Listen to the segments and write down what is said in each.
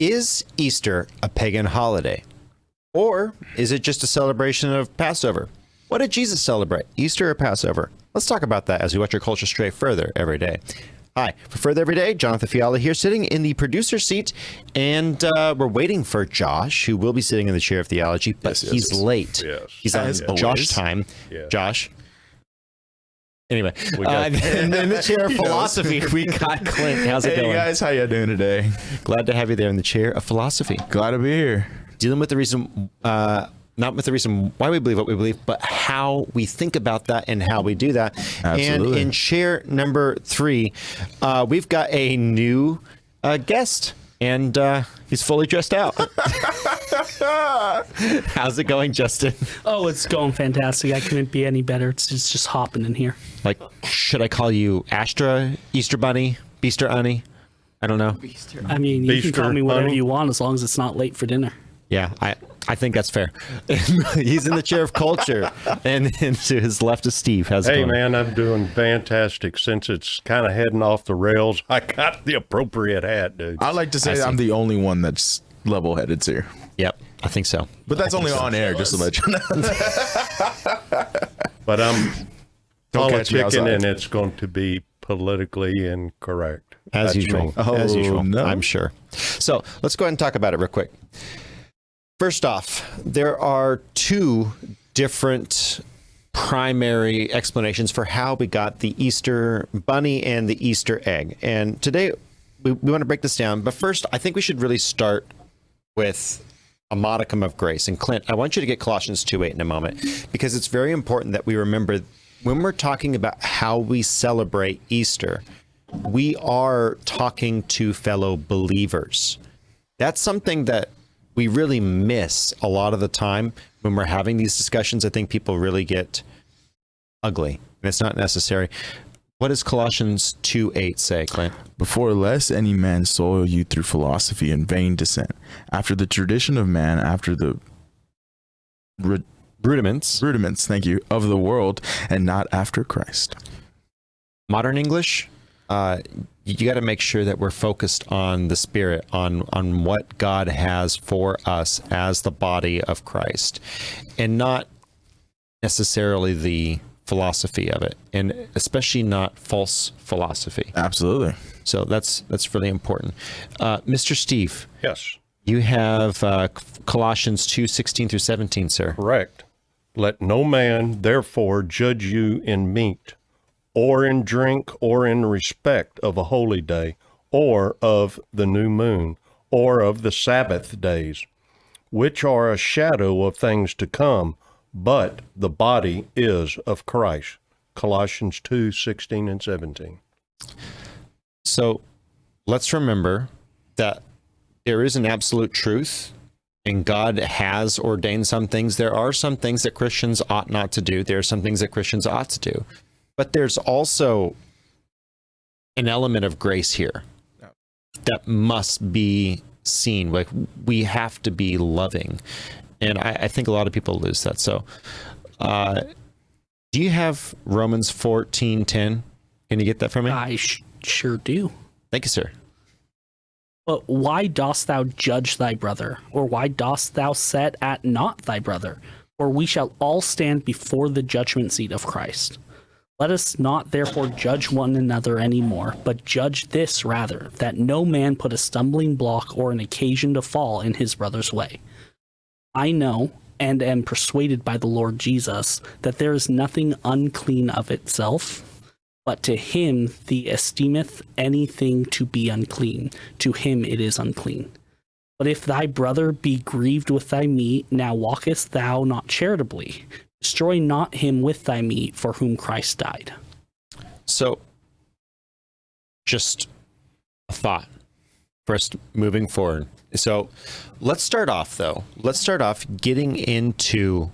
Is Easter a pagan holiday? Or is it just a celebration of Passover? What did Jesus celebrate, Easter or Passover? Let's talk about that as we watch our culture stray further every day. Hi, for Further Every Day, Jonathan Fiala here, sitting in the producer seat, and we're waiting for Josh, who will be sitting in the chair of theology, but he's late. Yes. He's on Josh time. Yes. Josh. Anyway, in the chair of philosophy, we got Clint. How's it going? Hey guys, how you doing today? Glad to have you there in the chair of philosophy. Glad to be here. Dealing with the reason, not with the reason why we believe what we believe, but how we think about that and how we do that. Absolutely. And in chair number 3, we've got a new guest, and he's fully dressed out. How's it going, Justin? Oh, it's going fantastic. I couldn't be any better. It's just hopping in here. Like, should I call you Astra, Easter Bunny, Beaster Honey? I don't know. I mean, you can call me whatever you want as long as it's not late for dinner. Yeah, I think that's fair. He's in the chair of culture, and to his left is Steve. How's it going? Hey, man, I'm doing fantastic. Since it's kind of heading off the rails, I got the appropriate hat, dude. I like to say I'm the only one that's level-headed here. Yep, I think so. But that's only on air, just to let you know. But I'm Don't catch me politicking, outside. and it's going to be politically incorrect. As That's usual. me. As usual, no. I'm sure. So let's go ahead and talk about it real quick. First off, there are 2 different primary explanations for how we got the Easter bunny and the Easter egg. And today we want to break this down. But first, I think we should really start with a modicum of grace. And Clint, I want you to get Colossians 2:8 in a moment, because it's very important that we remember when we're talking about how we celebrate Easter, we are talking to fellow believers. That's something that we really miss a lot of the time when we're having these discussions. I think people really get ugly, and it's not necessary. What does Colossians 2:8 say, Clint? Before lest any man soil you through philosophy and vain descent, after the tradition of man, after the Rudiments. rudiments, thank you, of the world, and not after Christ. Modern English, you got to make sure that we're focused on the Spirit, on what God has for us as the body of Christ, and not necessarily the philosophy of it, and especially not false philosophy. Absolutely. So that's really important. Mr. Steve, Yes, you have Colossians 2:16 through 17, sir. correct. Let no man, therefore, judge you in meat, or in drink, or in respect of a holy day, or of the new moon, or of the Sabbath days, which are a shadow of things to come, but the body is of Christ. Colossians 2:16 and 17. So let's remember that there is an absolute truth, and God has ordained some things. There are some things that Christians ought not to do. There are some things that Christians ought to do. But there's also an element of grace here that must be seen. Like, we have to be loving. And I think a lot of people lose that. So do you have Romans 14:10? Can you get that for me? I sure do. Thank you, sir. But why dost thou judge thy brother? Or why dost thou set at naught thy brother? For we shall all stand before the judgment seat of Christ. Let us not therefore judge one another any more, but judge this rather, that no man put a stumbling block or an occasion to fall in his brother's way. I know, and am persuaded by the Lord Jesus, that there is nothing unclean of itself, but to him that esteemeth anything to be unclean, to him it is unclean. But if thy brother be grieved with thy meat, now walkest thou not charitably. Destroy not him with thy meat, for whom Christ died. So, just a thought for us moving forward. So, let's start off, though. Let's start off getting into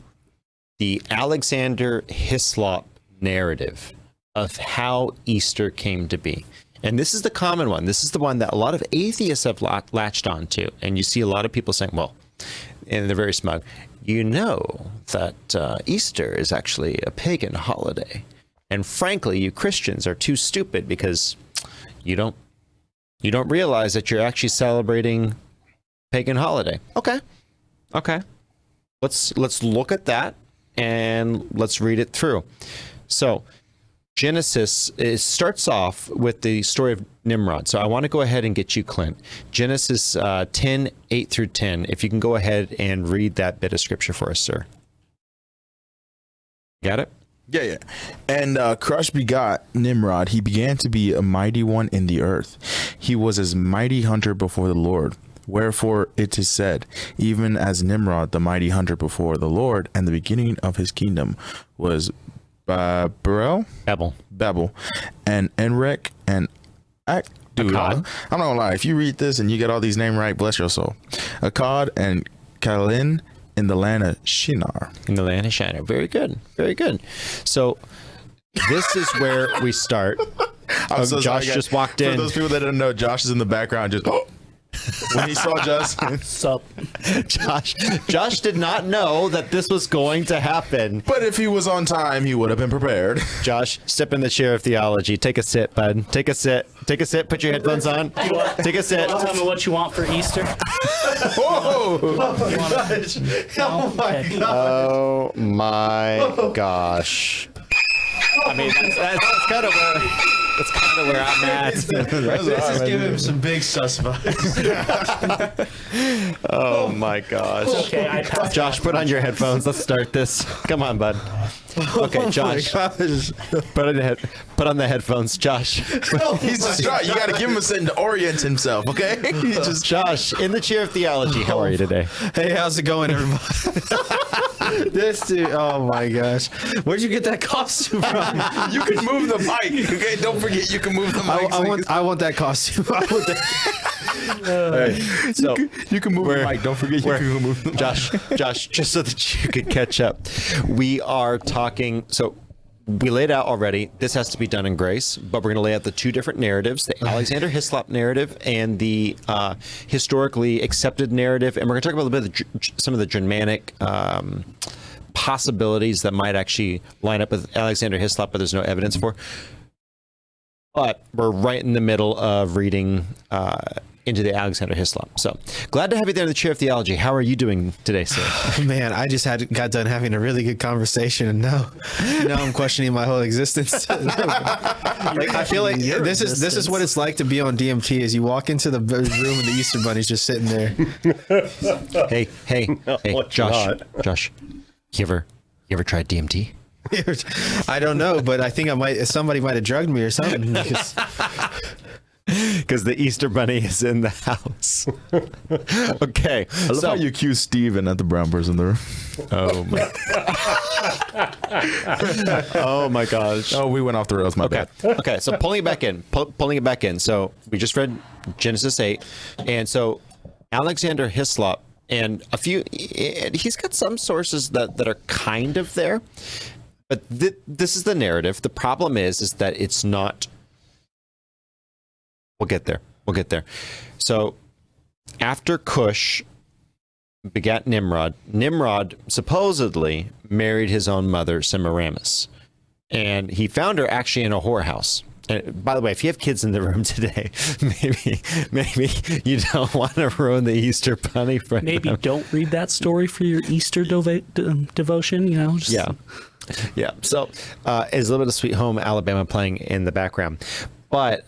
the Alexander Hislop narrative of how Easter came to be. And this is the common one. This is the one that a lot of atheists have latched onto. And you see a lot of people saying, well, and they're very smug, you know that Easter is actually a pagan holiday. And frankly, you Christians are too stupid because you don't realize that you're actually celebrating pagan holiday. Okay. Let's look at that and let's read it through. So Genesis, it starts off with the story of Nimrod. So I want to go ahead and get you, Clint. Genesis 10, 8 through 10. If you can go ahead and read that bit of scripture for us, sir. Got it? Yeah. And Cush begot Nimrod. He began to be a mighty one in the earth. He was as mighty hunter before the Lord. Wherefore it is said, even as Nimrod, the mighty hunter before the Lord, and the beginning of his kingdom was Babel, and Enrek, and dude, I'm not gonna lie. If you read this and you get all these names right, bless your soul. Akkad and Kalin in the land of Shinar. Very good. So this is where we start. Josh just walked in. For those people that don't know, Josh is in the background just when he saw Justin. Sup? Josh did not know that this was going to happen. But if he was on time, he would have been prepared. Josh, step in the chair of theology. Take a sit, bud. Take a sit. Put your headphones on. Take a sit. Tell me what you want for Easter. Whoa! Oh my gosh. I mean, that's kind of where I'm at. This is giving him some big suspects. Oh my gosh. Okay, I passed. Josh, put on your headphones. Let's start this. Come on, bud. Okay, Josh. Put on the headphones, Josh. He's distraught. You got to give him a second to orient himself, okay? Josh, in the chair of theology, how are you today? Hey, how's it going, everybody? This dude, oh my gosh. Where'd you get that costume from? You can move the mic, okay? Don't forget you can move the mic. I want that costume. I want that. So you can move the mic. Don't forget you can move the mic. Josh, just so that you could catch up, we are talking. So we laid out already. This has to be done in grace, but we're going to lay out the two different narratives: the Alexander Hislop narrative and the historically accepted narrative. And we're going to talk about a little bit of some of the Germanic possibilities that might actually line up with Alexander Hislop, but there's no evidence for. But we're right in the middle of reading into the Alexander Hislop. So glad to have you there in the chair of theology. How are you doing today, sir? Man, I just got done having a really good conversation, and now I'm questioning my whole existence. I feel like this is what it's like to be on DMT. Is you walk into the room and the Easter Bunny's just sitting there. Hey, Josh, you ever tried DMT? I don't know, but I think somebody might have drugged me or something. Because the Easter Bunny is in the house. Okay. I love how you accuse Steven at the brown person there. Oh my. Oh my gosh. Oh, we went off the rails. My bad. Okay. So pulling it back in. So we just read Genesis 8, and so Alexander Hislop and a few. He's got some sources that are kind of there, but this is the narrative. The problem is that it's not. We'll get there. So after Cush begat Nimrod, Nimrod supposedly married his own mother, Semiramis. And he found her actually in a whorehouse. And by the way, if you have kids in the room today, maybe you don't want to ruin the Easter Bunny for them. Don't read that story for your Easter devotion, you know? Yeah. So it's a little bit of Sweet Home Alabama playing in the background. But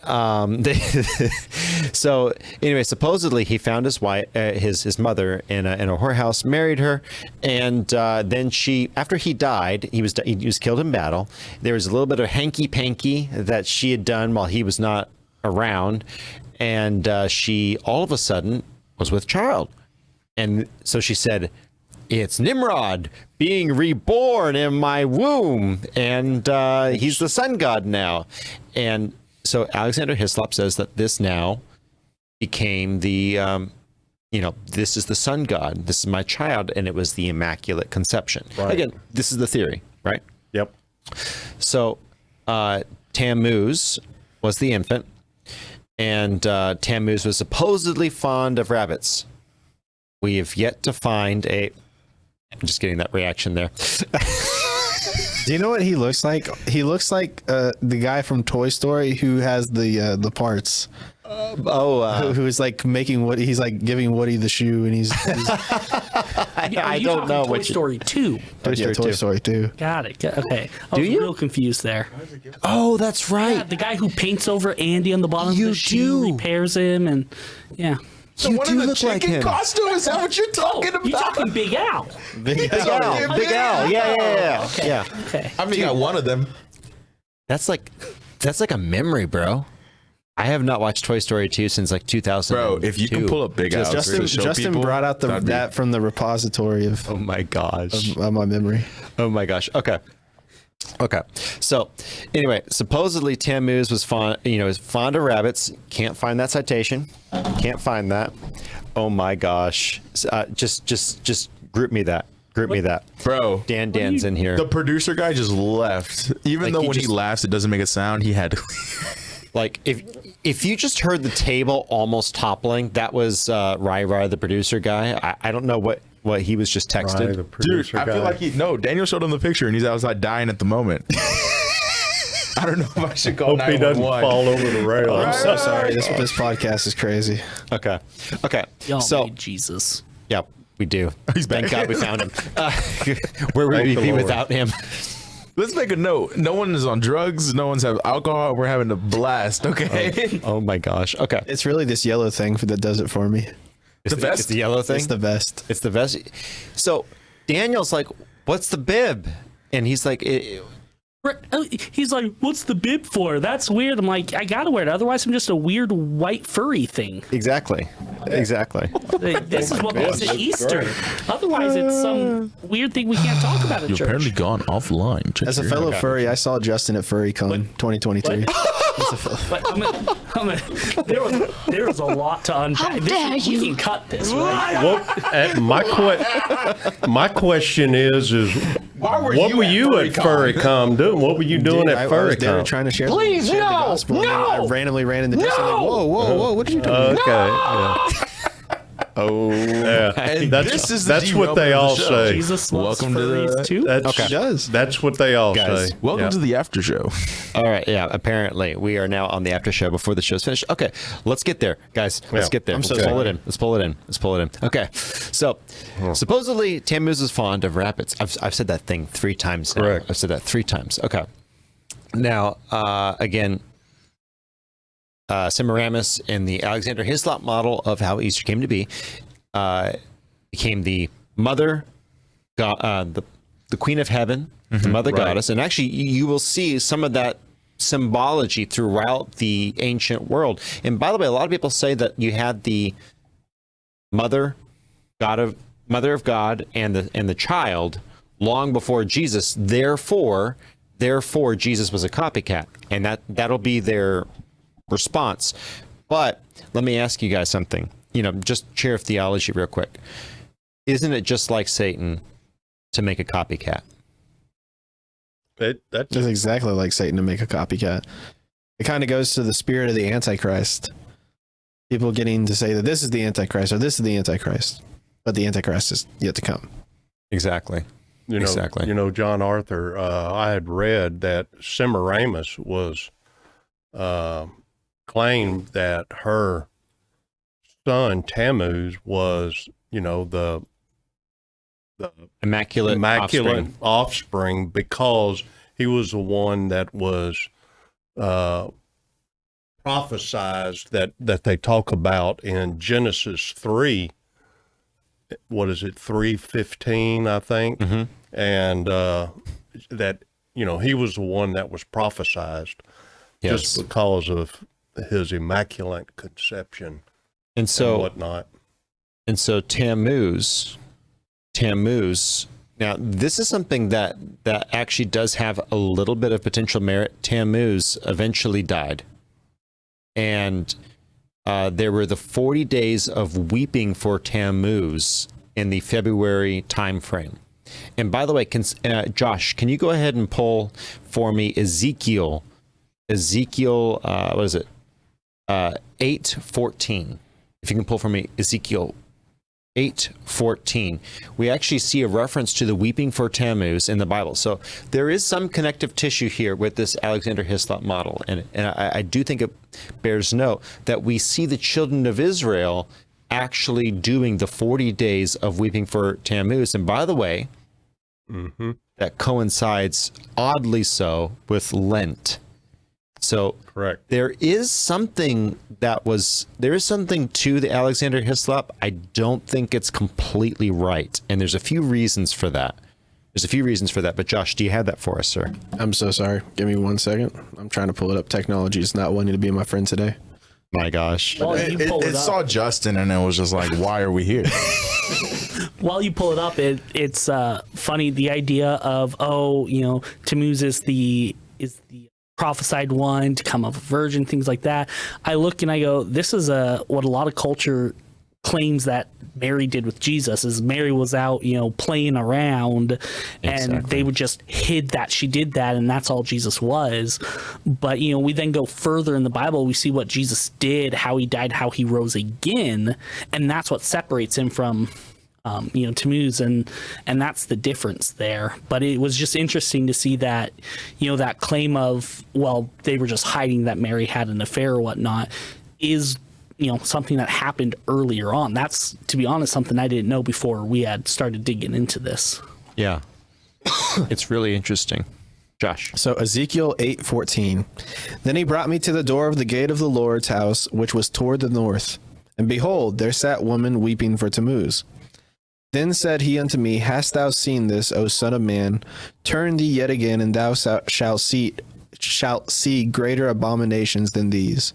so anyway, supposedly he found his wife, his mother in a whorehouse, married her, and then after he died, he was killed in battle. There was a little bit of hanky panky that she had done while he was not around, and she all of a sudden was with child, and so she said, "It's Nimrod being reborn in my womb, and he's the sun god now," and so Alexander Hislop says that this now became the, this is the sun god. This is my child. And it was the Immaculate Conception. Right. Again, this is the theory, right? Yep. So Tammuz was the infant. And Tammuz was supposedly fond of rabbits. We have yet to find I'm just getting that reaction there. Do you know what he looks like? He looks like the guy from Toy Story who has the parts. who's like making Woody. He's like giving Woody the shoe, and he's I don't know Toy Story 2. Toy Story 2. Got it. Okay. I was real confused there. Oh, that's right. Yeah, the guy who paints over Andy on the bottom of the shoe, repairs him, and yeah. So You one do of the look like chicken him. costume? Is that what you're talking about? You're talking Big Al. Big Al. Yeah. Okay. Yeah. Okay. I mean, I got one of them. That's like a memory, bro. I have not watched Toy Story 2 since like 2000. Bro, if you can pull up Big Al, Justin brought out that from the repository of oh my gosh, of my memory. oh my gosh. Okay. So anyway, supposedly Tammuz was fond of rabbits. Can't find that citation. Can't find that. Oh my gosh. Just group me that. Bro. Dan's in here. The producer guy just left. Even Like, though he when he just- laughs, it doesn't make a sound. He had to. Like if you just heard the table almost toppling, that was Rai, the producer guy. I don't know what he was just texted. The Dude, producer I feel guy. like Daniel showed him the picture and he's outside dying at the moment. I don't know if I should call Hope he doesn't 911. fall over the rail. I'm so sorry. This podcast is crazy. Okay. Y'all So made Jesus. yeah, we do. He's back. Thank God we found him. Where would Thank we the be Lord. without him? Let's make a note. No one is on drugs. No one's having alcohol. We're having a blast. Okay. Oh my gosh. Okay. It's really this yellow thing that does it for me. It's the best? It's the yellow thing. It's the best. It's the best. So Daniel's like, "What's the bib?" And he's like, He's like, "What's the bib for? That's weird." I'm like, "I gotta wear it, otherwise I'm just a weird white furry thing." Exactly. This is what makes it Easter. Otherwise, it's some weird thing we can't talk about at You've church. apparently gone offline. Check As a your- fellow furry, I saw Justin at FurryCon 2023. But there was a lot to unpack. We can cut this, right? My question is Why were what you were at you at FurryCon doing? What were you doing Dude, at I was there FurryCon? trying to share, Please, share the no, gospel. And then no, I randomly ran into Justin. Like, whoa, what did you do? Okay. Yeah. Oh, Yeah. and That's, this is the that's what derailment they of the all show. say. Jesus loves Welcome to furries the- too. That's, He does. That's what they all Guys, say. welcome Yeah. to the after show. All right. Yeah. Apparently, we are now on the after show before the show's finished. Okay. Let's get there, guys. Let's Yeah. get there. I'm so Let's pull sorry. it in. Let's pull it in. Okay. So, supposedly Tammuz is fond of rabbits. I've said that thing 3 times now. Correct. I've said that 3 times. Okay. Now, again, Semiramis in the Alexander Hislop model of how Easter came to be, became the mother, the queen of heaven, the mother goddess. And actually, you will see some of that symbology throughout the ancient world. And by the way, a lot of people say that you had the mother of God and the child long before Jesus. Therefore, Jesus was a copycat, and that'll be their response. But let me ask you guys something. Just share theology real quick. Isn't it just like Satan to make a copycat? That's exactly like Satan to make a copycat. It kind of goes to the spirit of the Antichrist. People getting to say that this is the Antichrist or this is the Antichrist, but the Antichrist is yet to come. Exactly. Exactly. John Arthur, I had read that Semiramis was claimed that her son Tammuz was, the Immaculate offspring because he was the one that was prophesized that they talk about in Genesis 3. What is it, 3:15, I think? Mm-hmm. And that, he was the one that was prophesized Yes. just because of his immaculate conception And and so whatnot. Tammuz. Now, this is something that actually does have a little bit of potential merit. Tammuz eventually died, and there were the 40 days of weeping for Tammuz in the February timeframe. And by the way, Josh, can you go ahead and pull for me Ezekiel? What is it? 8:14. If you can pull for me Ezekiel 8:14, we actually see a reference to the weeping for Tammuz in the Bible. So there is some connective tissue here with this Alexander Hislop model. And I do think it bears note that we see the children of Israel actually doing the 40 days of weeping for Tammuz. And by the way, that coincides oddly so with Lent. So Correct. there is something to the Alexander Hislop. I don't think it's completely right. And there's a few reasons for that. But Josh, do you have that for us, sir? I'm so sorry. Give me 1 second. I'm trying to pull it up. Technology is not wanting to be my friend today. My gosh. While you pull It it saw up, Justin and it was just like, why are we here? while you pull it up, it's funny, the idea of, Tammuz is the prophesied one to come of a virgin, things like that. I look and I go, this is what a lot of culture claims that Mary did with Jesus. Is Mary was out, playing around, and they would just hid that she did that, and that's all Jesus was. But we then go further in the Bible, we see what Jesus did, how he died, how he rose again, and that's what separates him from Tammuz, and that's the difference there. But it was just interesting to see that, that claim of, well, they were just hiding that Mary had an affair or whatnot, is something that happened earlier on. That's, to be honest, something I didn't know before we had started digging into this. Yeah. It's really interesting. Josh. So Ezekiel 8:14. Then he brought me to the door of the gate of the Lord's house, which was toward the north. And behold, there sat woman weeping for Tammuz. Then said he unto me, Hast thou seen this, O son of man? Turn thee yet again, and thou shalt see greater abominations than these.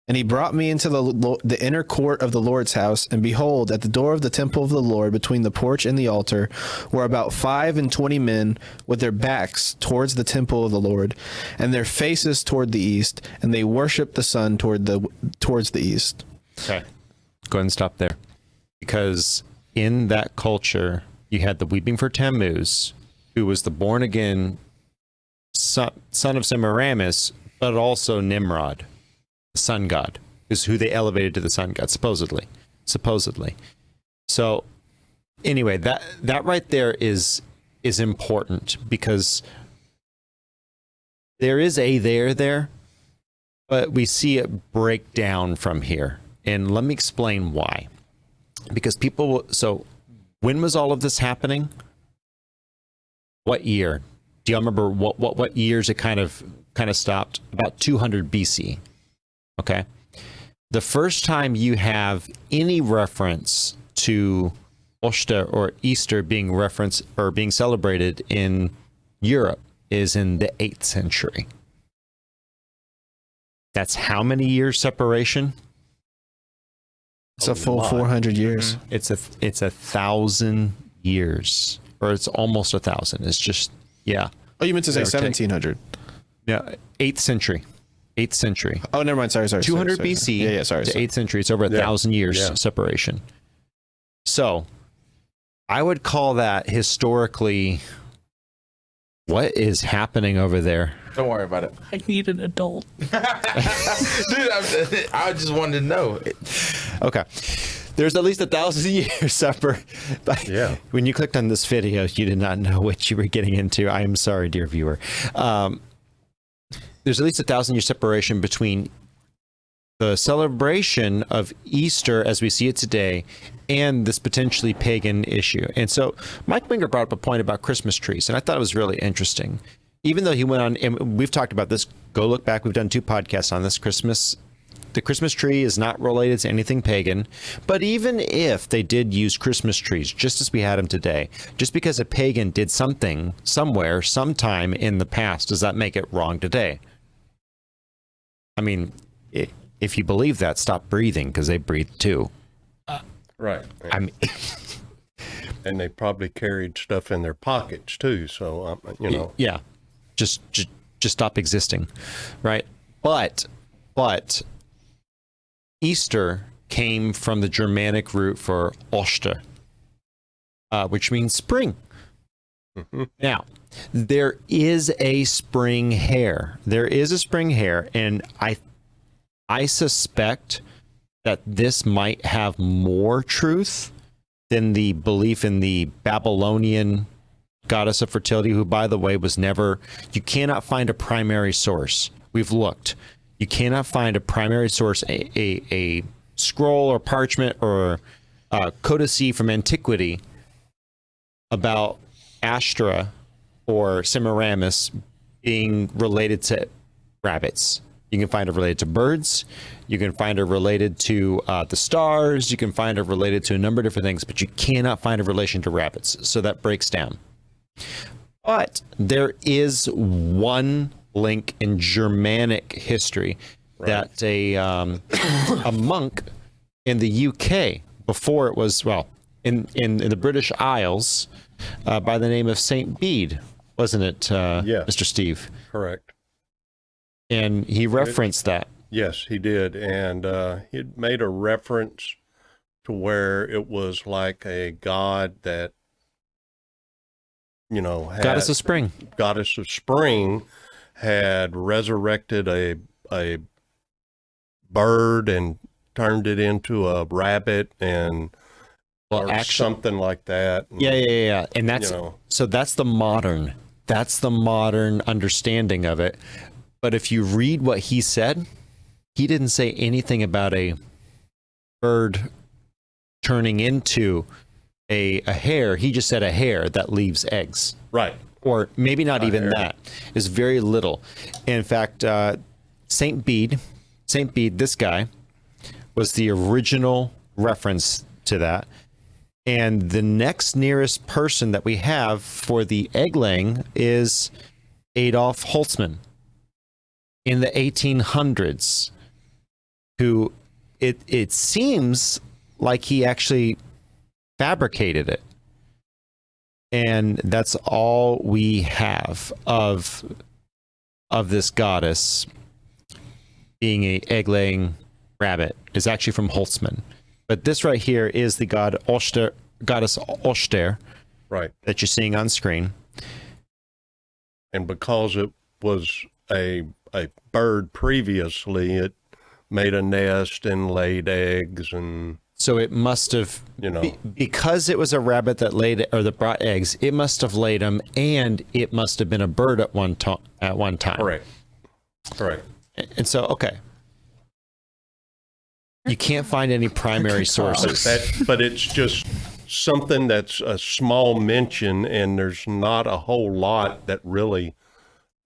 And he brought me into the inner court of the Lord's house, and behold, at the door of the temple of the Lord, between the porch and the altar, were about 25 men with their backs towards the temple of the Lord, and their faces toward the east, and they worshipped the sun towards the east. Okay. Go ahead and stop there. Because in that culture, you had the weeping for Tammuz, who was the born again son of Semiramis, but also Nimrod, the sun god, is who they elevated to the sun god, supposedly. So anyway, that right there is important, because there is a there, but we see it break down from here. And let me explain why. Because so when was all of this happening? What year? Do y'all remember what years it kind of stopped? About 200 BC. Okay. The first time you have any reference to Ishtar or Easter being referenced or being celebrated in Europe is in the 8th century. That's how many years separation? It's a full 400 years. It's 1,000 years, or it's almost 1,000. It's just, yeah. Oh, you meant to say Give or take. 1700. Yeah, 8th century. Oh, never mind. Sorry. 200 sorry. BC Sorry. to 8th century. It's over 1,000 years separation. So I would call that historically, what is happening over there? Don't worry about it. I need an adult. Dude, I just wanted to know. Okay. There's at least 1,000 years separate. Yeah. When you clicked on this video, you did not know what you were getting into. I am sorry, dear viewer. There's at least 1,000 year separation between the celebration of Easter as we see it today and this potentially pagan issue. And so Mike Winger brought up a point about Christmas trees, and I thought it was really interesting. Even though he went on, and we've talked about this, go look back, we've done 2 podcasts on this. The Christmas tree is not related to anything pagan, but even if they did use Christmas trees, just as we had them today, just because a pagan did something somewhere, sometime in the past, does that make it wrong today? I mean, if you believe that, stop breathing, because they breathe too. Right. I mean, And they probably carried stuff in their pockets too. So, yeah, just stop existing, right? But Easter came from the Germanic root for Oster, which means spring. Mm-hmm. Now, there is a spring hare. And I suspect that this might have more truth than the belief in the Babylonian goddess of fertility, who, by the way, was never, you cannot find a primary source. We've looked. You cannot find a primary source, a scroll or parchment or codice from antiquity about Ishtar or Semiramis being related to rabbits. You can find her related to birds. You can find her related to the stars. You can find her related to a number of different things, but you cannot find a relation to rabbits. So that breaks down. But there is one link in Germanic history that a monk in the UK, before it was, well, in the British Isles, by the name of Saint Bede, wasn't it, Yes. Mr. Steve? Correct. And he referenced that. Yes, he did. And he made a reference to where it was like a god that, you know, had, Goddess of Spring. Goddess of Spring had resurrected a bird and turned it into a rabbit and Well, or actually, something like that. And, yeah. And that's, you know. so that's the modern understanding of it. But if you read what he said, he didn't say anything about a bird turning into a hare. He just said a hare that leaves eggs. Right. Or maybe not even hare. that. Is very little. In fact, Saint Bede, this guy, was the original reference to that. And the next nearest person that we have for the egg laying is Adolf Holtzmann in the 1800s, who it seems like he actually fabricated it. And that's all we have of this goddess being a egg-laying rabbit is actually from Holtzmann. But this right here is the goddess Ishtar, Right. that you're seeing on screen. And because it was a bird previously, it made a nest and laid eggs, and So it must have, you know, because it was a rabbit that laid or that brought eggs, it must have laid them, and it must have been a bird at one time. correct. And so, okay, you can't find any primary sources. But it's just something that's a small mention, and there's not a whole lot that really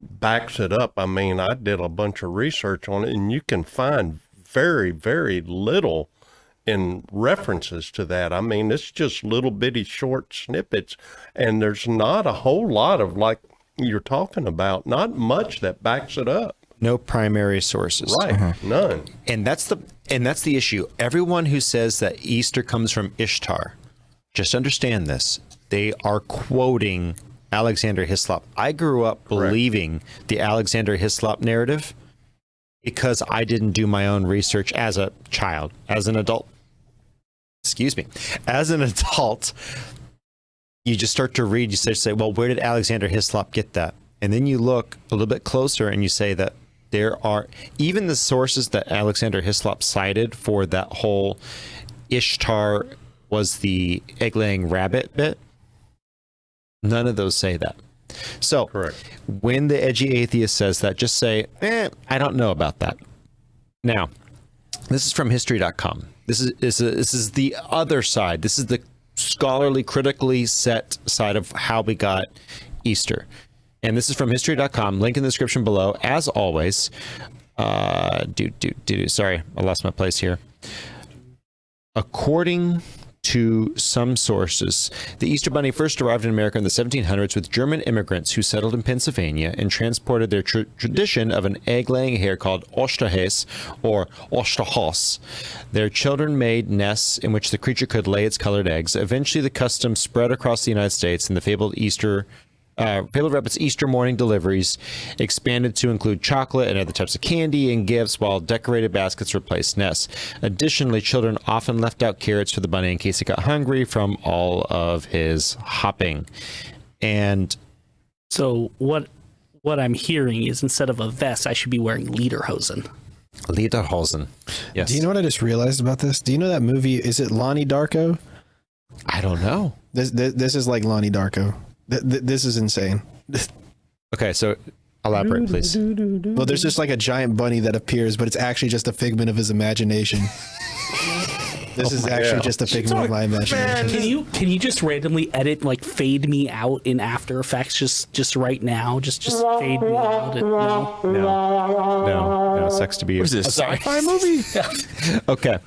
backs it up. I mean, I did a bunch of research on it, and you can find very, very little in references to that. I mean, it's just little bitty short snippets, and there's not a whole lot of, like you're talking about, not much that backs it up. No primary sources. Right. None. And that's the issue. Everyone who says that Easter comes from Ishtar, just understand this. They are quoting Alexander Hislop. I grew up believing the Alexander Hislop narrative because I didn't do my own research as a child. As an adult, as an adult, you just start to read, you say, well, where did Alexander Hislop get that? And then you look a little bit closer and you say that there are even the sources that Alexander Hislop cited for that whole Ishtar was the egg-laying rabbit bit. None of those say that. So Correct. when the edgy atheist says that, just say, I don't know about that. Now, this is from history.com. This is the other side. This is the scholarly, critically set side of how we got Easter. And this is from history.com. Link in the description below. As always, sorry, I lost my place here. According to some sources, the Easter Bunny first arrived in America in the 1700s with German immigrants who settled in Pennsylvania and transported their tradition of an egg-laying hare called Osterhase or Osterhas. Their children made nests in which the creature could lay its colored eggs. Eventually, the custom spread across the United States, and the fabled rabbit's Easter morning deliveries expanded to include chocolate and other types of candy and gifts, while decorated baskets replaced nests. Additionally, children often left out carrots for the bunny in case he got hungry from all of his hopping. And So what I'm hearing is instead of a vest, I should be wearing lederhosen. Lederhosen. Yes. Do you know what I just realized about this? Do you know that movie? Is it Lonnie Darko? I don't know. This is like Lonnie Darko. This is insane. Okay, so elaborate, please. Well, there's just like a giant bunny that appears, but it's actually just a figment of his imagination. This is actually just a figment of my imagination. Can you just randomly edit, like, fade me out in After Effects just right now? Just fade me out. No, sex to be. What is this, sci-fi movie? Okay.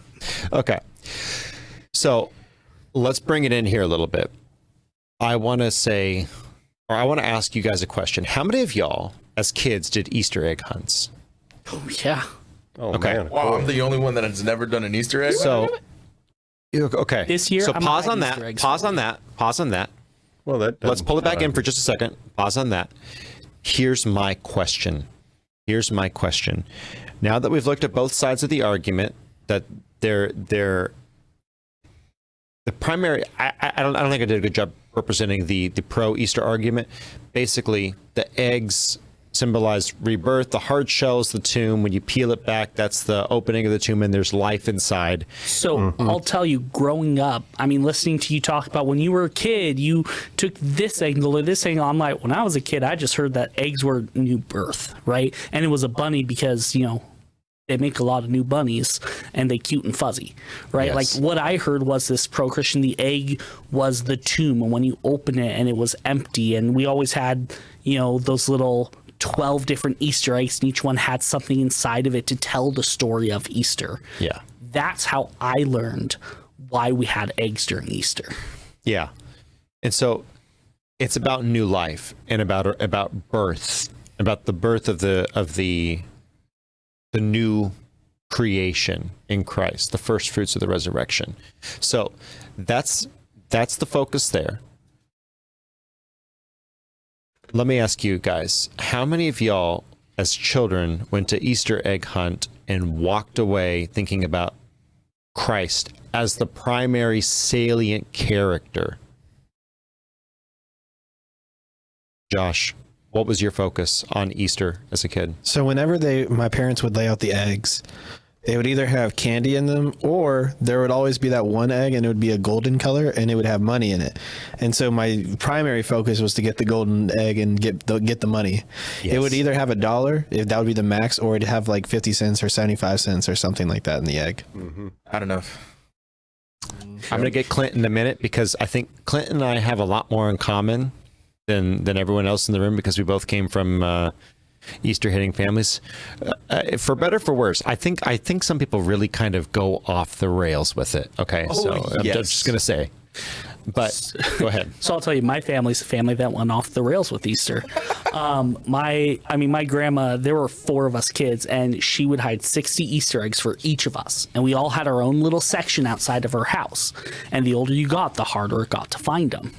So let's bring it in here a little bit. I want to ask you guys a question. How many of y'all, as kids, did Easter egg hunts? Oh, yeah. Oh, Okay. man. Wow, I'm the only one that has never done an Easter egg. So, okay. This year, So I'm pause not on Easter that. eggs Pause for on you. that. Pause on that. Well, that Let's pull it back in doesn't for just a second. Pause on that. Here's my question. Now that we've looked at both sides of the argument, that the primary, I don't think I did a good job representing the pro Easter argument. Basically, the eggs symbolize rebirth. The hard shell is the tomb. When you peel it back, that's the opening of the tomb, and there's life inside. So I'll tell you, growing up, I mean, listening to you talk about when you were a kid, you took this angle or this angle. I'm like, when I was a kid, I just heard that eggs were new birth, right? And it was a bunny because, you know, they make a lot of new bunnies and they cute and fuzzy, right? Yes. Like what I heard was this pro-Christian, the egg was the tomb, and when you open it and it was empty, and we always had, you know, those little 12 different Easter eggs, and each one had something inside of it to tell the story of Easter. Yeah. That's how I learned why we had eggs during Easter. Yeah. And so it's about new life and about birth, about the birth of the new creation in Christ, the first fruits of the resurrection. So that's the focus there. Let me ask you guys, how many of y'all as children went to Easter egg hunt and walked away thinking about Christ as the primary salient character? Josh, what was your focus on Easter as a kid? So whenever my parents would lay out the eggs, they would either have candy in them, or there would always be that one egg and it would be a golden color and it would have money in it. And so my primary focus was to get the golden egg and get the money. Yes. It would either have $1, if that would be the max, or it'd have like 50 cents or 75 cents or something like that in the egg. I don't know. I'm going to get Clint in a minute, because I think Clint and I have a lot more in common than everyone else in the room, because we both came from Easter hitting families. For better, for worse, I think some people really kind of go off the rails with it. Okay, so I'm just going to say, but go ahead. So I'll tell you, my family's a family that went off the rails with Easter. My grandma, there were 4 of us kids, and she would hide 60 Easter eggs for each of us. And we all had our own little section outside of her house. And the older you got, the harder it got to find them.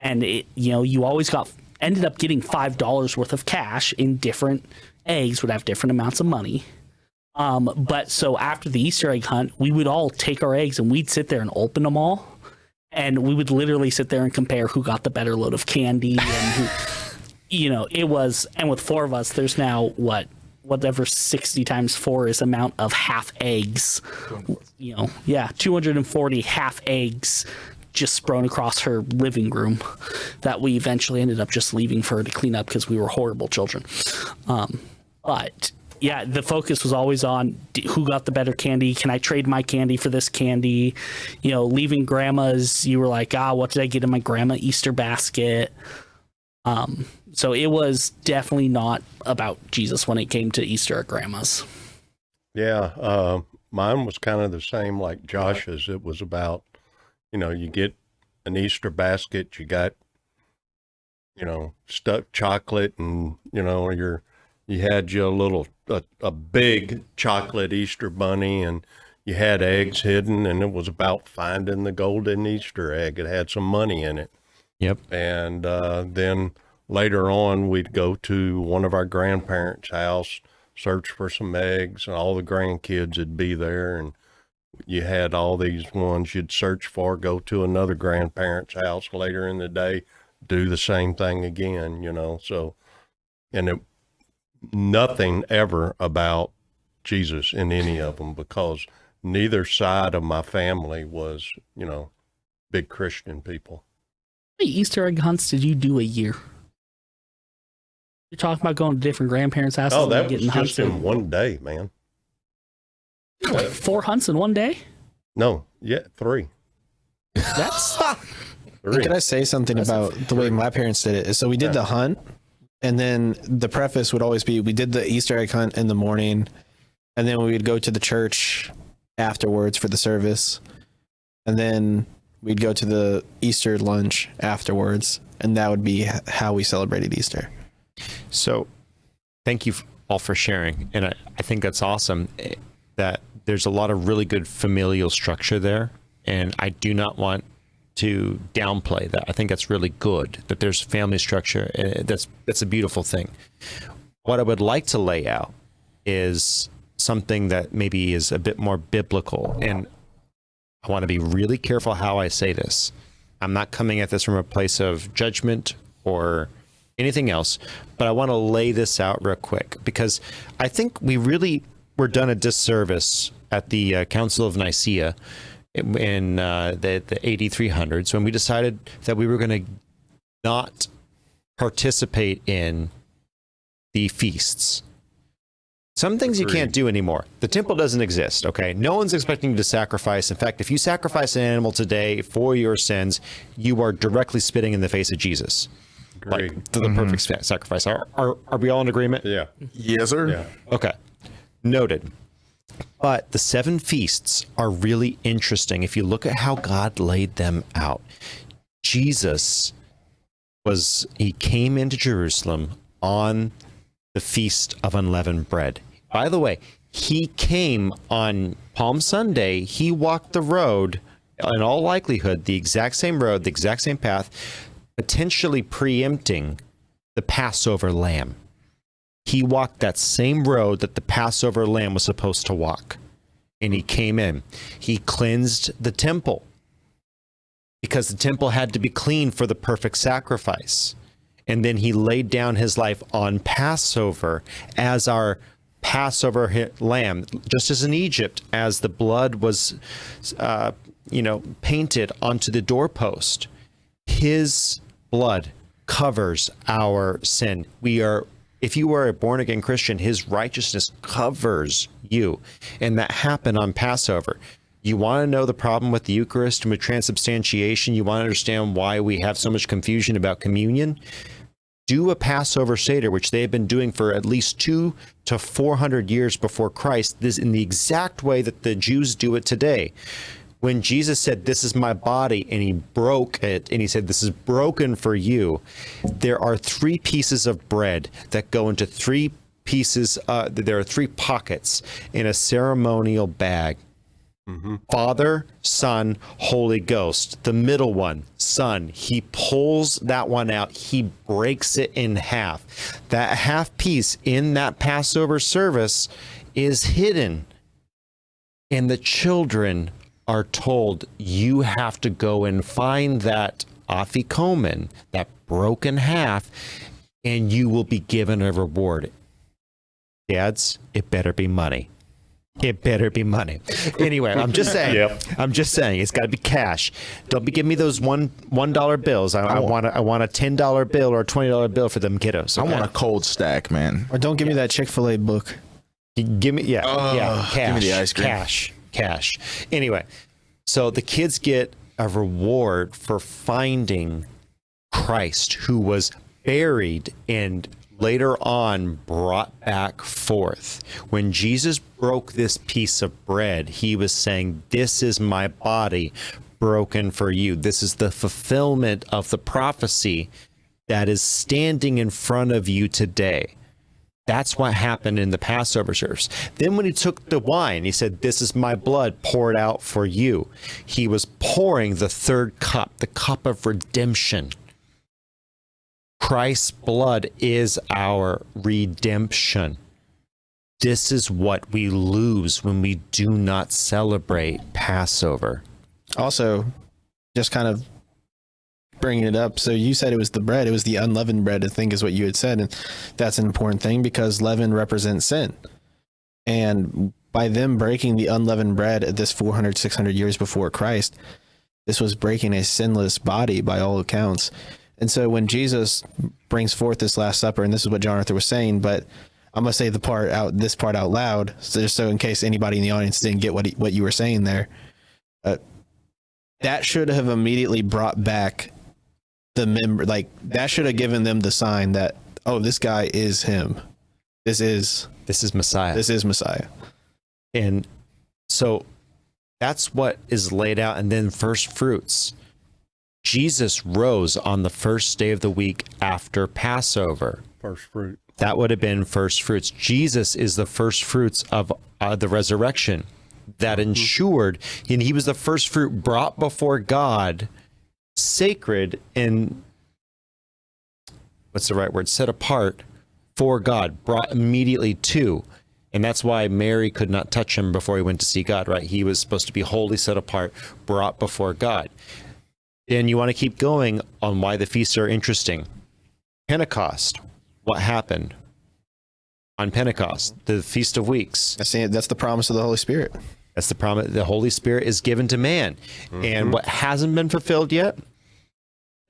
And you always ended up getting $5 worth of cash in different eggs, would have different amounts of money. But so after the Easter egg hunt, we would all take our eggs and we'd sit there and open them all. And we would literally sit there and compare who got the better load of candy and who, it was, and with 4 of us, there's now whatever 60 times 4 is amount of half eggs, 240 half eggs just spread across her living room that we eventually ended up just leaving for her to clean up because we were horrible children. But yeah, the focus was always on who got the better candy. Can I trade my candy for this candy? Leaving grandma's, you were like, what did I get in my grandma Easter basket? So it was definitely not about Jesus when it came to Easter at grandma's. Yeah, mine was kind of the same like Josh's. It was about, you get an Easter basket, you got, stuffed chocolate, and, you had your a big chocolate Easter bunny, and you had eggs hidden, and it was about finding the golden Easter egg. It had some money in it. Yep. And then later on, we'd go to one of our grandparents' house, search for some eggs, and all the grandkids would be there, and you had all these ones you'd search for, go to another grandparent's house later in the day, do the same thing again, so, and nothing ever about Jesus in any of them because neither side of my family was, big Christian people. How many Easter egg hunts did you do a year? You're talking about going to different grandparents' houses Oh, and that was getting hunts just in one day, man. Like 4 hunts in one day? No, 3. That's 3. Can I say something about the way my parents did it? So we did the hunt, and then the preface would always be, we did the Easter egg hunt in the morning, and then we would go to the church afterwards for the service, and then we'd go to the Easter lunch afterwards, and that would be how we celebrated Easter. So thank you all for sharing. And I think that's awesome that there's a lot of really good familial structure there. And I do not want to downplay that. I think that's really good that there's family structure. That's a beautiful thing. What I would like to lay out is something that maybe is a bit more biblical. And I want to be really careful how I say this. I'm not coming at this from a place of judgment or anything else, but I want to lay this out real quick because I think we really were done a disservice at the Council of Nicaea in the 8300s when we decided that we were going to not participate in the feasts. Some things you can't do anymore. The temple doesn't exist, okay? No one's expecting you to sacrifice. In fact, if you sacrifice an animal today for your sins, you are directly spitting in the face of Jesus. Agreed. Like, to the perfect sacrifice. Are we all in agreement? Yeah. Yes, sir. Yeah. Okay. Noted. But the 7 feasts are really interesting if you look at how God laid them out. Jesus he came into Jerusalem on the Feast of Unleavened Bread. By the way, he came on Palm Sunday. He walked the road, in all likelihood, the exact same road, the exact same path, potentially preempting the Passover lamb. He walked that same road that the Passover lamb was supposed to walk. And he came in. He cleansed the temple because the temple had to be clean for the perfect sacrifice. And then he laid down his life on Passover as our Passover lamb, just as in Egypt, as the blood was, painted onto the doorpost. His blood covers our sin. If you are a born again Christian, his righteousness covers you. And that happened on Passover. You want to know the problem with the Eucharist and with transubstantiation? You want to understand why we have so much confusion about communion? Do a Passover Seder, which they have been doing for at least 200 to 400 years before Christ, this in the exact way that the Jews do it today. When Jesus said, "This is my body," and he broke it, and he said, "This is broken for you," there are 3 pieces of bread that go into 3 pieces. There are 3 pockets in a ceremonial bag. Father, Son, Holy Ghost. The middle one, Son. He pulls that one out. He breaks it in half. That half piece in that Passover service is hidden. And the children are told, you have to go and find that afikomen, that broken half, and you will be given a reward. Dads, it better be money. It better be money. Anyway, I'm just saying. Yep. I'm just saying it's got to be cash. Don't be giving me those $1 bills. I want a $10 bill or a $20 bill for them kiddos. Okay? I want a cold stack, man. Or don't give me that Chick-fil-A book. Give me cash. Give me the ice cream. Cash. Anyway, so the kids get a reward for finding Christ, who was buried and later on brought back forth. When Jesus broke this piece of bread, he was saying, "This is my body broken for you." This is the fulfillment of the prophecy that is standing in front of you today. That's what happened in the Passover service. Then when he took the wine, he said, "This is my blood poured out for you." He was pouring the 3rd cup, the cup of redemption. Christ's blood is our redemption. This is what we lose when we do not celebrate Passover. Also, just kind of bringing it up. So you said it was the bread. It was the unleavened bread, I think is what you had said. And that's an important thing because leaven represents sin. And by them breaking the unleavened bread at this 400, 600 years before Christ, this was breaking a sinless body by all accounts. And so when Jesus brings forth this Last Supper, and this is what John Arthur was saying, but I'm going to say this part out loud, so in case anybody in the audience didn't get what you were saying there, that should have immediately brought back the member, like that should have given them the sign that, oh, this guy is him. This is Messiah. This is Messiah. And so that's what is laid out. And then first fruits. Jesus rose on the first day of the week after Passover. First fruit. That would have been first fruits. Jesus is the first fruits of the resurrection that ensured, and he was the first fruit brought before God, sacred and what's the right word? Set apart for God, brought immediately to. And that's why Mary could not touch him before he went to see God, right? He was supposed to be wholly set apart, brought before God. And you want to keep going on why the feasts are interesting. Pentecost. What happened on Pentecost? The Feast of Weeks. That's the promise of the Holy Spirit. That's the promise. The Holy Spirit is given to man. And what hasn't been fulfilled yet?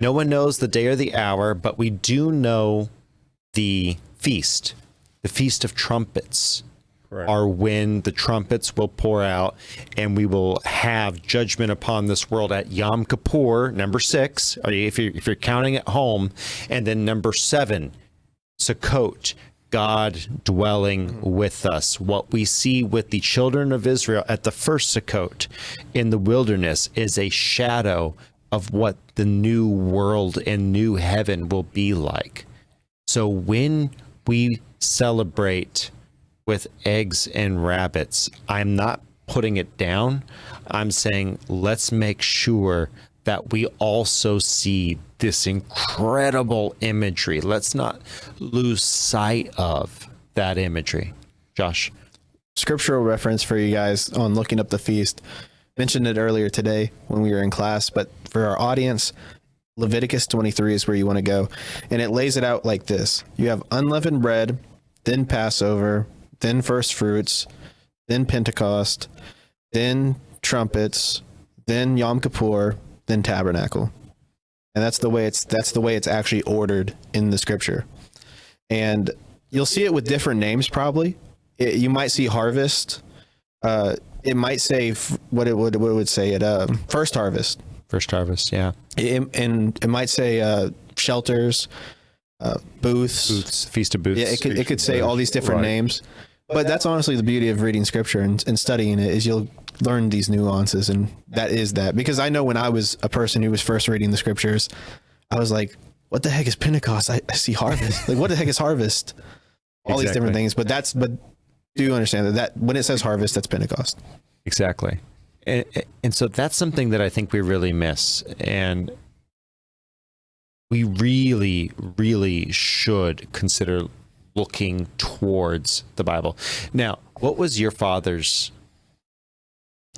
No one knows the day or the hour, but we do know the feast of trumpets. Correct. Are when the trumpets will pour out and we will have judgment upon this world at Yom Kippur, number 6, if you're counting at home, and then number 7, Sukkot, God dwelling with us. What we see with the children of Israel at the first Sukkot in the wilderness is a shadow of what the new world and new heaven will be like. So when we celebrate with eggs and rabbits, I'm not putting it down. I'm saying let's make sure that we also see this incredible imagery. Let's not lose sight of that imagery. Josh. Scriptural reference for you guys on looking up the feast. Mentioned it earlier today when we were in class, but for our audience, Leviticus 23 is where you want to go. And it lays it out like this. You have unleavened bread, then Passover, then first fruits, then Pentecost, then trumpets, then Yom Kippur, then tabernacle. And that's the way it's actually ordered in the scripture. And you'll see it with different names probably. You might see harvest. It might say what it would say at first harvest. First harvest, yeah. And it might say shelters, booths. Feast of Booths. Yeah, it could say all these different names. But that's honestly the beauty of reading scripture and studying it, is you'll learn these nuances, and that is that. Because I know when I was a person who was first reading the scriptures, I was like, what the heck is Pentecost? I see harvest. Like, what the heck is harvest? All these different things. But do you understand that when it says harvest, that's Pentecost? Exactly. And so that's something that I think we really miss. And we really, really should consider looking towards the Bible. Now, what was your father's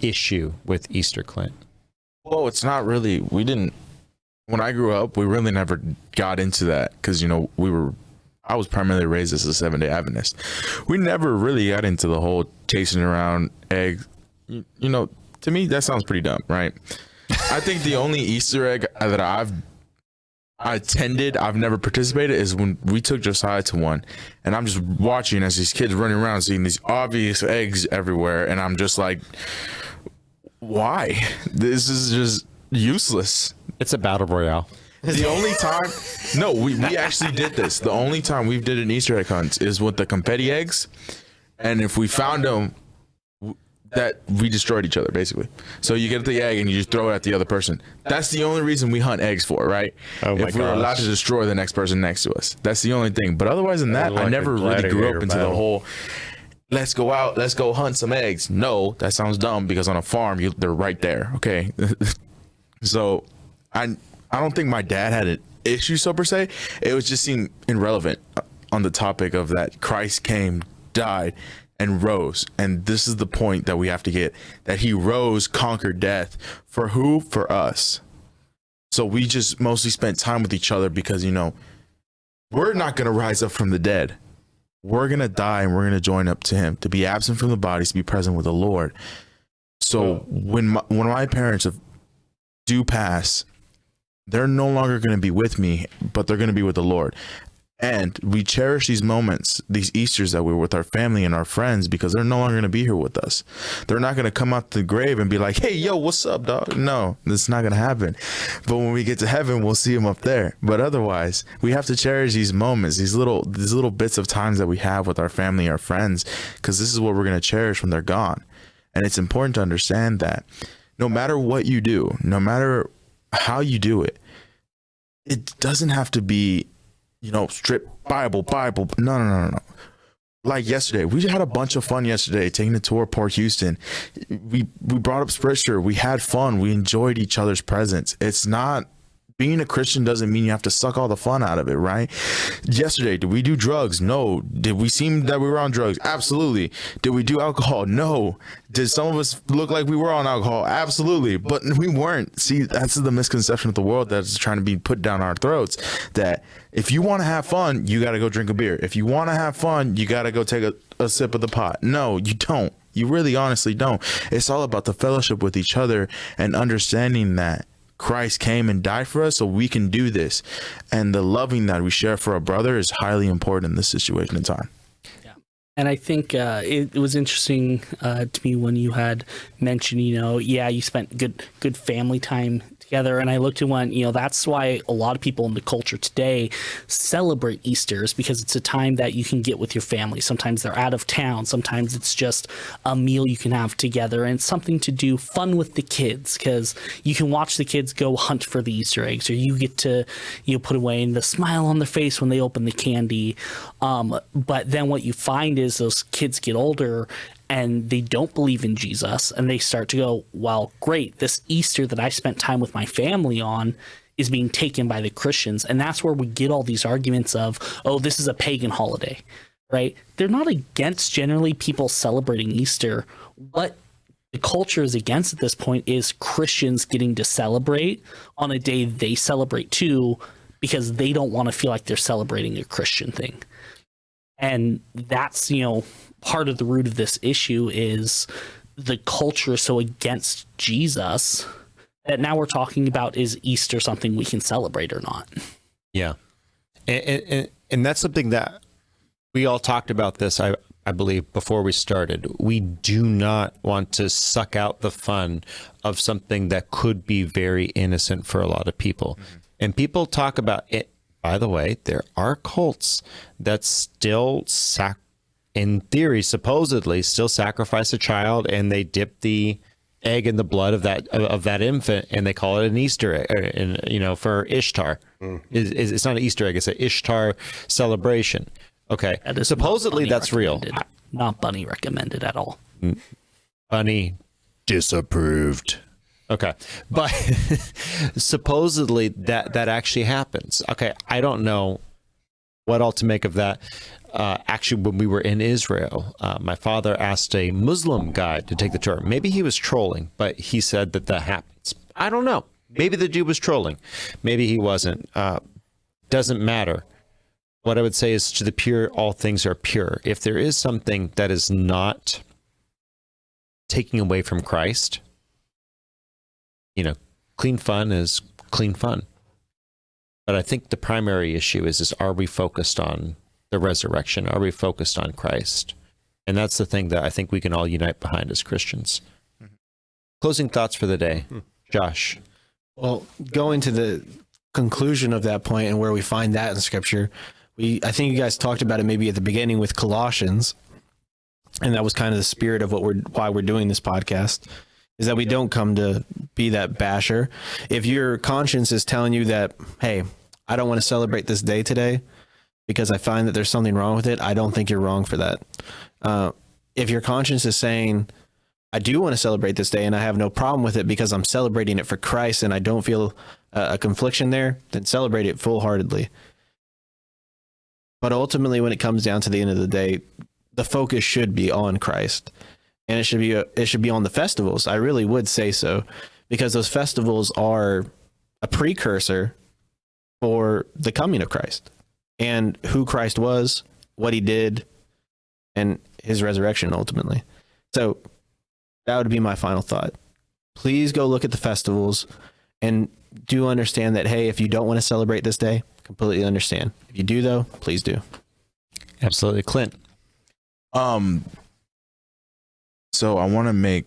issue with Easter, Clint? Well, it's not really, when I grew up, we really never got into that because, I was primarily raised as a Seventh-day Adventist. We never really got into the whole chasing around eggs. To me, that sounds pretty dumb, right? I think the only Easter egg that I've never participated, is when we took Josiah to one, and I'm just watching as these kids running around seeing these obvious eggs everywhere, and I'm just like, why? This is just useless. It's a battle royale. The only time, no, we actually did this. The only time we did an Easter egg hunt is with the confetti eggs, and if we found them, that we destroyed each other basically. So you get the egg and you just throw it at the other person. That's the only reason we hunt eggs for, right? Oh my if we're allowed to destroy the next person next to us, that's the only thing. But otherwise than that, Like I never really grew up gladiator into battle. the whole let's go out, let's go hunt some eggs. No, that sounds dumb because on a farm they're right there. Okay. So I don't think my dad had an issue so per se. It was just seemed irrelevant on the topic of that Christ came, died, and rose. And this is the point that we have to get, that he rose, conquered death. For who? For us. So we just mostly spent time with each other because, we're not going to rise up from the dead. we're going to die and we're going to join up to him, to be absent from the bodies, to be present with the Lord. So when my parents do pass, they're no longer going to be with me, but they're going to be with the Lord. And we cherish these moments, these Easters that we're with our family and our friends, because they're no longer going to be here with us. They're not going to come out the grave and be like, hey, yo, what's up, dog? No, that's not going to happen. But when we get to heaven, we'll see them up there. But otherwise, we have to cherish these moments, these little bits of times that we have with our family, our friends, because this is what we're going to cherish when they're gone. And it's important to understand that no matter what you do, no matter how you do it, it doesn't have to be, strip Bible. No. Like yesterday, we had a bunch of fun yesterday, taking a tour of Port Houston. We brought up scripture. We had fun. We enjoyed each other's presence. It's not, being a Christian doesn't mean you have to suck all the fun out of it, right? Yesterday, did we do drugs? No. Did we seem that we were on drugs? Absolutely. Did we do alcohol? No. Did some of us look like we were on alcohol? Absolutely. But we weren't. See, that's the misconception of the world that's trying to be put down our throats, that if you want to have fun, you got to go drink a beer. If you want to have fun, you got to go take a sip of the pot. No, you don't. You really honestly don't. It's all about the fellowship with each other and understanding that Christ came and died for us so we can do this. And the loving that we share for our brother is highly important in this situation and time. Yeah. And I think it was interesting to me when you had mentioned, you spent good family time together. And I looked and went, that's why a lot of people in the culture today celebrate Easter's, because it's a time that you can get with your family. Sometimes they're out of town. Sometimes it's just a meal you can have together, and it's something to do fun with the kids, because you can watch the kids go hunt for the Easter eggs, or you get to, put away the smile on their face when they open the candy. But then what you find is those kids get older and they don't believe in Jesus, and they start to go, well, great, this Easter that I spent time with my family on is being taken by the Christians. And that's where we get all these arguments of, oh, this is a pagan holiday, right? They're not against generally people celebrating Easter. What the culture is against at this point is Christians getting to celebrate on a day they celebrate too, because they don't want to feel like they're celebrating a Christian thing. And that's, part of the root of this issue is the culture is so against Jesus that now we're talking about, is Easter something we can celebrate or not? Yeah. And that's something that we all talked about this, I believe, before we started. We do not want to suck out the fun of something that could be very innocent for a lot of people. Mm-hmm. And people talk about it. By the way, there are cults that still in theory, supposedly, still sacrifice a child, and they dip the egg in the blood of that infant, and they call it an Easter egg, for Ishtar. It's not an Easter egg; it's an Ishtar celebration. Okay, supposedly that's real. Not bunny recommended at all. Bunny disapproved. Okay, but supposedly that actually happens. Okay, I don't know what all to make of that. Actually, when we were in Israel, my father asked a Muslim guide to take the tour. Maybe he was trolling, but he said that happens. I don't know. Maybe the dude was trolling. Maybe he wasn't. Doesn't matter. What I would say is, to the pure, all things are pure. If there is something that is not taking away from Christ, clean fun is clean fun. But I think the primary issue is are we focused on the resurrection? Are we focused on Christ? And that's the thing that I think we can all unite behind as Christians. Mm-hmm. Closing thoughts for the day. Josh. Well, going to the conclusion of that point and where we find that in Scripture, I think you guys talked about it maybe at the beginning with Colossians, and that was kind of the spirit of why we're doing this podcast, is that we don't come to be that basher. If your conscience is telling you that, hey, I don't want to celebrate this day today because I find that there's something wrong with it, I don't think you're wrong for that. If your conscience is saying, I do want to celebrate this day and I have no problem with it because I'm celebrating it for Christ and I don't feel a confliction there, then celebrate it full-heartedly. But ultimately, when it comes down to the end of the day, the focus should be on Christ. And it should be on the festivals. I really would say so, because those festivals are a precursor for the coming of Christ and who Christ was, what he did, and his resurrection ultimately. So that would be my final thought. Please go look at the festivals and do understand that, hey, if you don't want to celebrate this day, completely understand. If you do, though, please do. Absolutely. Clint. So I want to make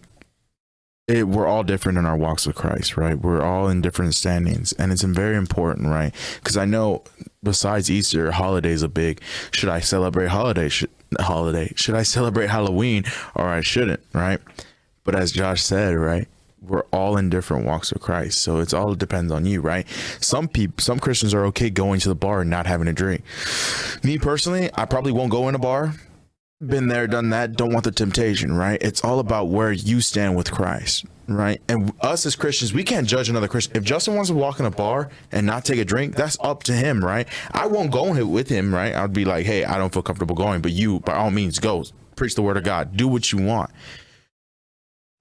it, we're all different in our walks with Christ, right? We're all in different standings, and it's very important, right? Because I know besides Easter, holidays are big. Should I celebrate Should I celebrate Halloween, or I shouldn't, right? But as Josh said, right, we're all in different walks with Christ, so it's all depends on you, right? Some Christians are okay going to the bar and not having a drink. Me personally, I probably won't go in a bar. Been there, done that, don't want the temptation, right? It's all about where you stand with Christ, right? And us as Christians, we can't judge another Christian. If Justin wants to walk in a bar and not take a drink, that's up to him, right? I won't go with him, right? I'd be like, hey, I don't feel comfortable going, but you, by all means, go. Preach the word of God. Do what you want.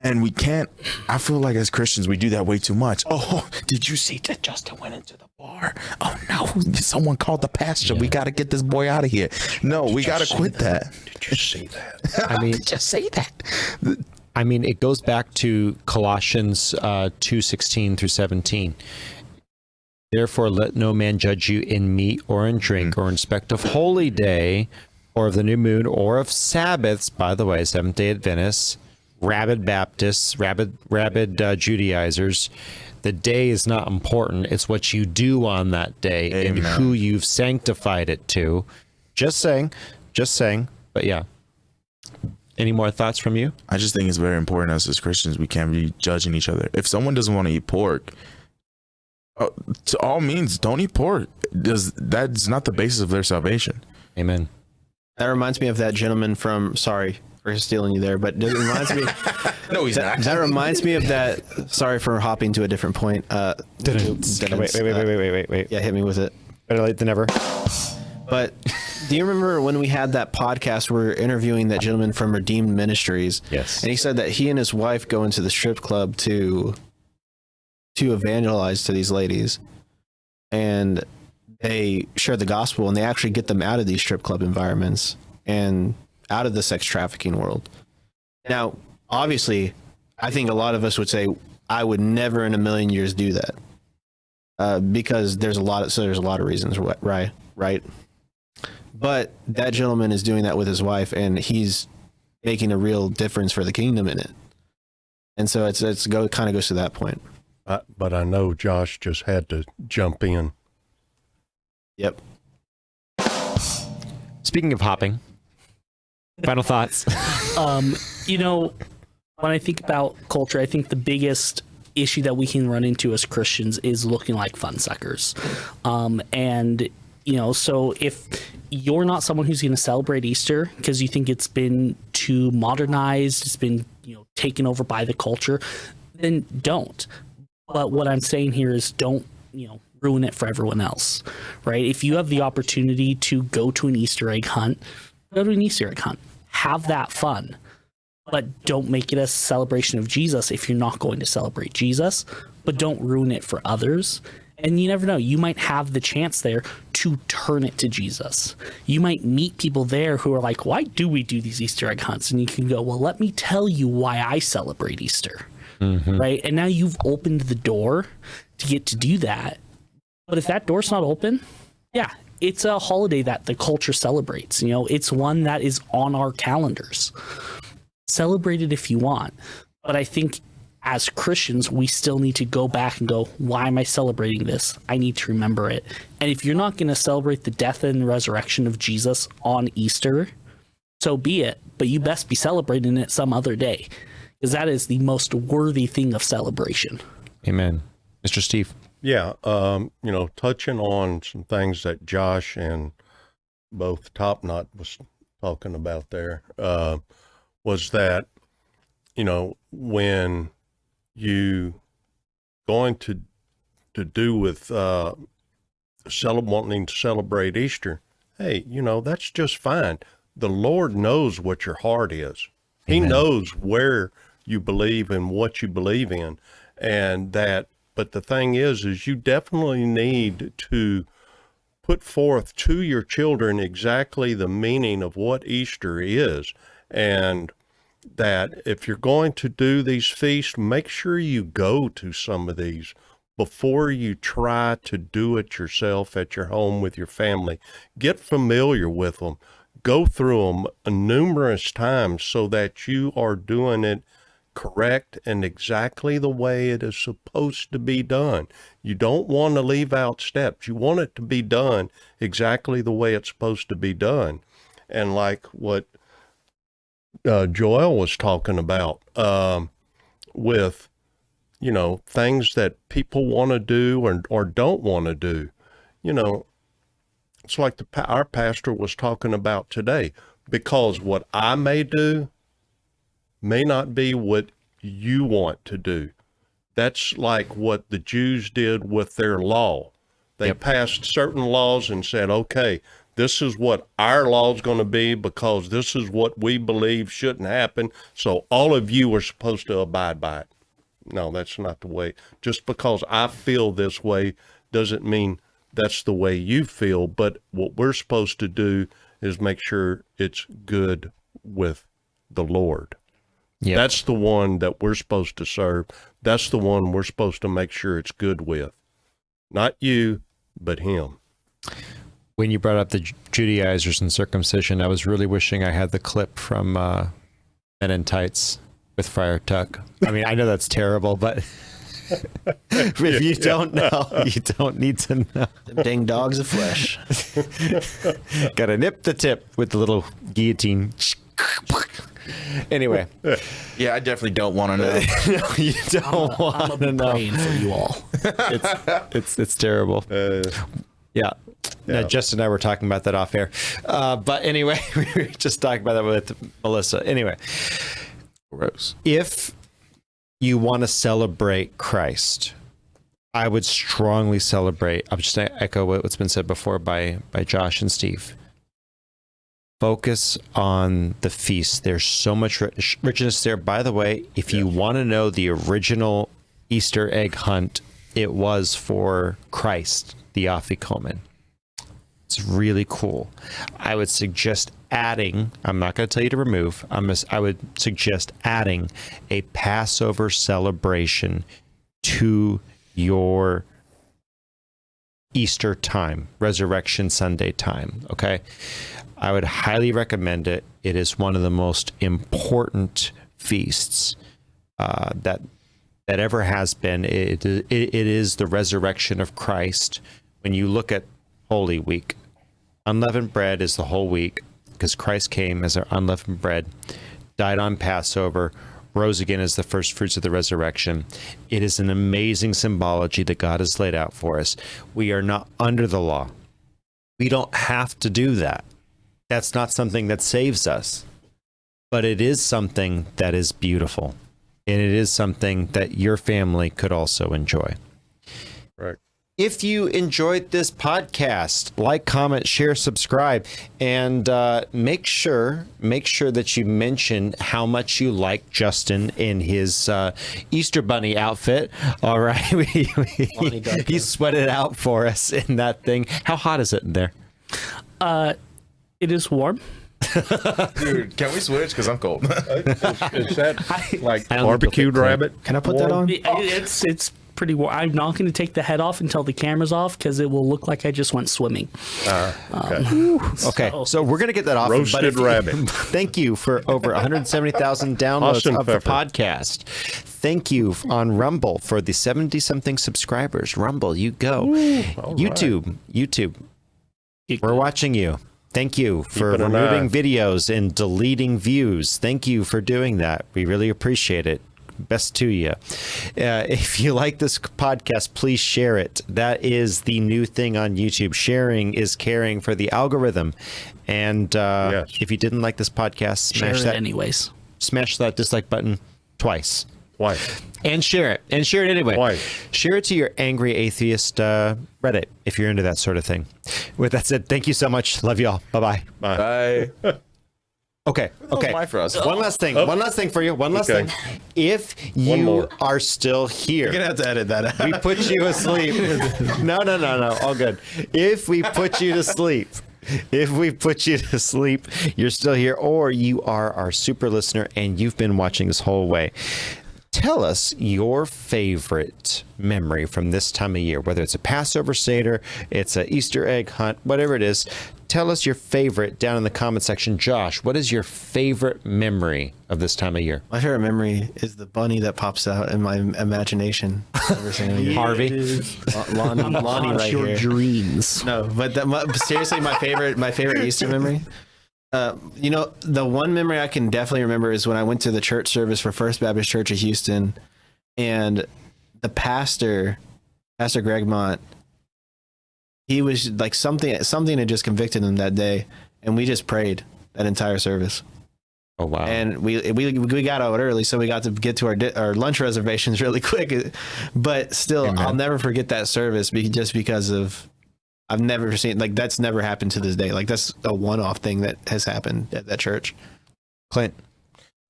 And we can't, I feel like as Christians, we do that way too much. Oh, did you see that Justin went into the bar? Oh, no, someone called the pastor. Yeah. We got to get this boy out of here. No, we got to quit that. Did you see that? I mean, just say that. I mean, it goes back to Colossians 2:16 through 17. Therefore, let no man judge you in meat or in drink or in respect of holy day or of the new moon or of Sabbaths, by the way, Seventh-day Adventists, rabid Baptists, rabid Judaizers. The day is not important. It's what you do on that day. Amen. And who you've sanctified it to. Just saying. But yeah. Any more thoughts from you? I just think it's very important as Christians, we can't be judging each other. If someone doesn't want to eat pork, to all means, don't eat pork. That's not the basis of their salvation. Amen. That reminds me of that gentleman from, sorry for stealing you there, but it reminds me. No, he's not. That reminds me of that. Sorry for hopping to a different point. Wait. Yeah, hit me with it. Better late than never. But do you remember when we had that podcast where we were interviewing that gentleman from Redeemed Ministries? Yes. And he said that he and his wife go into the strip club to evangelize to these ladies, and they share the gospel, and they actually get them out of these strip club environments and out of the sex trafficking world. Now, obviously, I think a lot of us would say, I would never in a million years do that, because there's a lot of reasons, right? But that gentleman is doing that with his wife, and he's making a real difference for the kingdom in it. And so kind of goes to that point. But I know Josh just had to jump in. Yep. Speaking of hopping, final thoughts. When I think about culture, I think the biggest issue that we can run into as Christians is looking like fun suckers. So if you're not someone who's going to celebrate Easter because you think it's been too modernized, it's been, taken over by the culture, then don't. But what I'm saying here is don't, ruin it for everyone else, right? If you have the opportunity to go to an Easter egg hunt, go to an Easter egg hunt. Have that fun. But don't make it a celebration of Jesus if you're not going to celebrate Jesus. But don't ruin it for others. And you never know. You might have the chance there to turn it to Jesus. You might meet people there who are like, why do we do these Easter egg hunts? And you can go, well, let me tell you why I celebrate Easter. Mm-hmm. Right? And now you've opened the door to get to do that. But if that door's not open, yeah, it's a holiday that the culture celebrates. It's one that is on our calendars. Celebrate it if you want. But I think as Christians, we still need to go back and go, why am I celebrating this? I need to remember it. And if you're not going to celebrate the death and resurrection of Jesus on Easter, so be it. But you best be celebrating it some other day, because that is the most worthy thing of celebration. Amen. Mr. Steve. Yeah. Touching on some things that Josh and both Top Knot was talking about there, was that, when you going to do with wanting to celebrate Easter, hey, that's just fine. The Lord knows what your heart is. Amen. He knows where you believe and what you believe in, and that. But the thing is you definitely need to put forth to your children exactly the meaning of what Easter is, and that if you're going to do these feasts, make sure you go to some of these before you try to do it yourself at your home with your family. Get familiar with them. Go through them numerous times so that you are doing it correct and exactly the way it is supposed to be done. You don't want to leave out steps. You want it to be done exactly the way it's supposed to be done. And like what Joel was talking about, with, things that people want to do or don't want to do, it's like our pastor was talking about today, because what I may do may not be what you want to do. That's like what the Jews did with their law. They passed certain laws and said, okay, this is what our law is going to be because this is what we believe shouldn't happen. So all of you are supposed to abide by it. No, that's not the way. Just because I feel this way doesn't mean that's the way you feel. But what we're supposed to do is make sure it's good with the Lord. Yep. That's the one that we're supposed to serve. That's the one we're supposed to make sure it's good with. Not you, but him. When you brought up the Judaizers and circumcision, I was really wishing I had the clip from Men in Tights with Friar Tuck. I mean, I know that's terrible, but if you don't know, you don't need to know. Them dang dogs of flesh. Gotta nip the tip with the little guillotine. Anyway. Yeah, I definitely don't want to know. No, you don't want to know. I'm praying for you all. It's terrible. Yeah. No, Justin and I were talking about that off air. But anyway, we were just talking about that with Melissa. Anyway, gross. If you want to celebrate Christ, I would strongly celebrate. I'm just going to echo what's been said before by Josh and Steve. Focus on the feast. There's so much richness there. By the way, if you want to know the original Easter egg hunt, it was for Christ, the Afikomen. It's really cool. I would suggest adding, I'm not going to tell you to remove, I would suggest adding a Passover celebration to your Easter time, Resurrection Sunday time, okay? I would highly recommend it. It is one of the most important feasts that ever has been. It is the resurrection of Christ. When you look at Holy Week, unleavened bread is the whole week because Christ came as our unleavened bread, died on Passover, rose again as the first fruits of the resurrection. It is an amazing symbology that God has laid out for us. We are not under the law. We don't have to do that. That's not something that saves us, but it is something that is beautiful, and it is something that your family could also enjoy. Right. If you enjoyed this podcast, like, comment, share, subscribe, and make sure that you mention how much you like Justin in his Easter Bunny outfit. All right, he sweated out for us in that thing. How hot is it in there? It is warm. Dude, can we switch? Because I'm cold. Is that like barbecued rabbit? Can I put that on? It's pretty warm. I'm not going to take the head off until the camera's off because it will look like I just went swimming. Okay, so we're going to get that off. Roasted rabbit. Thank you for over 170,000 downloads of the podcast. Thank you on Rumble for the 70-something subscribers. Rumble, you go. YouTube. We're watching you. Thank you for removing videos and deleting views. Thank you for doing that. We really appreciate it. Best to you. If you like this podcast, please share it. That is the new thing on YouTube. Sharing is caring for the algorithm. And if you didn't like this podcast, smash that dislike button twice. And share it. And share it anyway. Why? Share it to your angry atheist Reddit if you're into that sort of thing. With that said, thank you so much. Love y'all. Bye-bye. Bye. Okay. Okay. my for us. One last thing. One last thing for you. One last Okay. thing. If you more. are still here, You're gonna have to edit that out. we put you asleep. No. All good. If we put you to sleep, you're still here, or you are our super listener and you've been watching this whole way. Tell us your favorite memory from this time of year, whether it's a Passover Seder, it's an Easter egg hunt, whatever it is. Tell us your favorite down in the comment section. Josh, what is your favorite memory of this time of year? My favorite memory is the bunny that pops out in my imagination every single year. Harvey? Lonnie right your here. dreams. No, but seriously, my favorite Easter memory. The one memory I can definitely remember is when I went to the church service for First Baptist Church of Houston, and the pastor, Pastor Greg Mont, he was like something had just convicted him that day, and we just prayed that entire service. Oh wow! And we got out early, so we got to get to our lunch reservations really quick. But still, Amen. I'll never forget that service just because of I've never seen that's never happened to this day. Like that's a one-off thing that has happened at that church. Clint.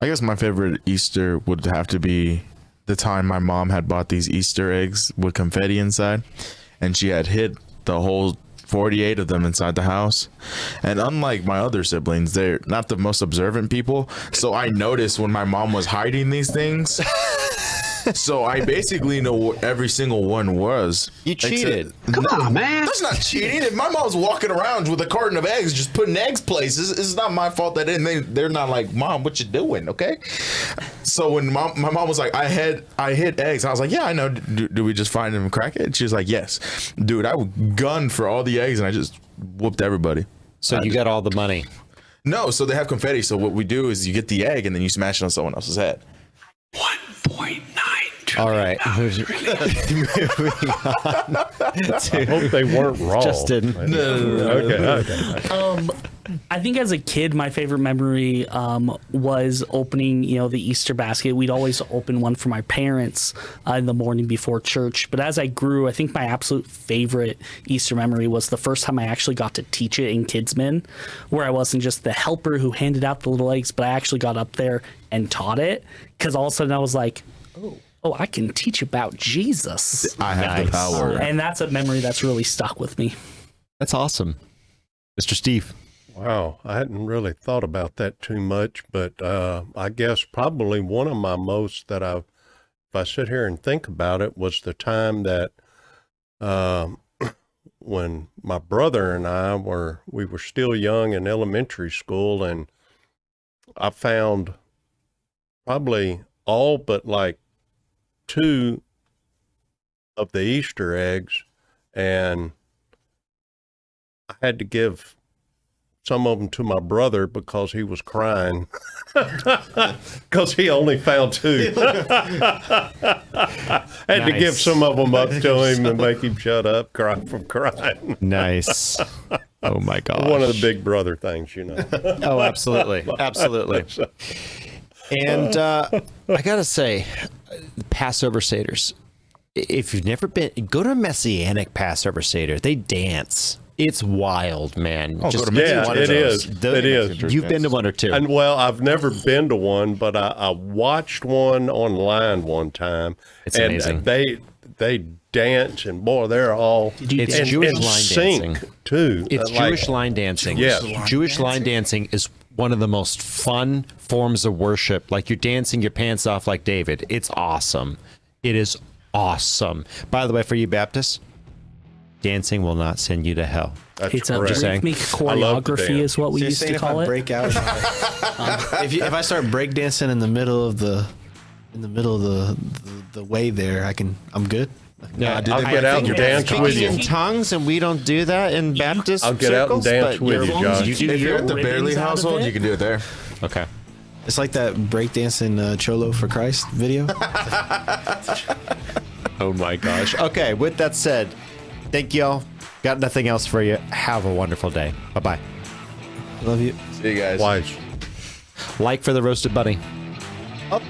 I guess my favorite Easter would have to be the time my mom had bought these Easter eggs with confetti inside, and she had hid the whole 48 of them inside the house. And unlike my other siblings, they're not the most observant people, so I noticed when my mom was hiding these things. So I basically know what every single one was. You cheated. Come on, man. That's not cheating. If my mom's walking around with a carton of eggs, just putting eggs places, it's not my fault that they're not like, Mom, what you doing? Okay. So when my mom was like, I hid eggs, I was like, yeah, I know. Do we just find them and crack it? She was like, yes. Dude, I gunned for all the eggs and I just whooped everybody. So you got all the money. No, so they have confetti. So what we do is you get the egg and then you smash it on someone else's head. 1.9 All right. I hope they weren't wrong. Justin. Okay. I think as a kid, my favorite memory was opening, the Easter basket. We'd always open one for my parents in the morning before church. But as I grew, I think my absolute favorite Easter memory was the first time I actually got to teach it in Kidsmen, where I wasn't just the helper who handed out the little eggs, but I actually got up there and taught it. Because all of a sudden I was like, oh, I can teach about Jesus. I have the power. And that's a memory that's really stuck with me. That's awesome. Mr. Steve. Wow, I hadn't really thought about that too much, but I guess probably one of my most that if I sit here and think about it, was the time that when my brother and we were still young in elementary school, and I found probably all but like 2 of the Easter eggs, and I had to give some of them to my brother because he was crying because he only found 2. Had to give some of them up to him and make him shut up from crying. Nice. Oh my gosh. One of the big brother things, Oh, absolutely. Absolutely. And I got to say, Passover Seders, if you've never been, go to a Messianic Passover Seder. They dance. It's wild, man. Go to Yeah, Mexican it shows. is. It is. You've been to one or two. And well, I've never been to one, but I watched one online one time. It's and amazing. They dance, and boy, they're all It's in Jewish line sync dancing. too. It's Jewish line dancing. Yes. Jewish line dancing is one of the most fun forms of worship. Like you're dancing your pants off like David. It's awesome. It is awesome. By the way, for you Baptists, dancing will not send you to hell. That's It's a correct. rhythmic I love to choreography dance. is what we So you're used saying to if call I it. break out, if I start breakdancing in the middle of the way there, I'm good. Yeah, I'll get out and dance with in you. tongues, and we don't do that in Baptist I'll get out and circles, dance but with you, Josh. You do If you're your at the ribbons Barely out of household, it? you can do it there. okay. It's like that breakdancing Cholo for Christ video. Oh my gosh. Okay, with that said, thank y'all. Got nothing else for you. Have a wonderful day. Bye-bye. Love you. See you guys. Wise. Like for the roasted bunny. Up.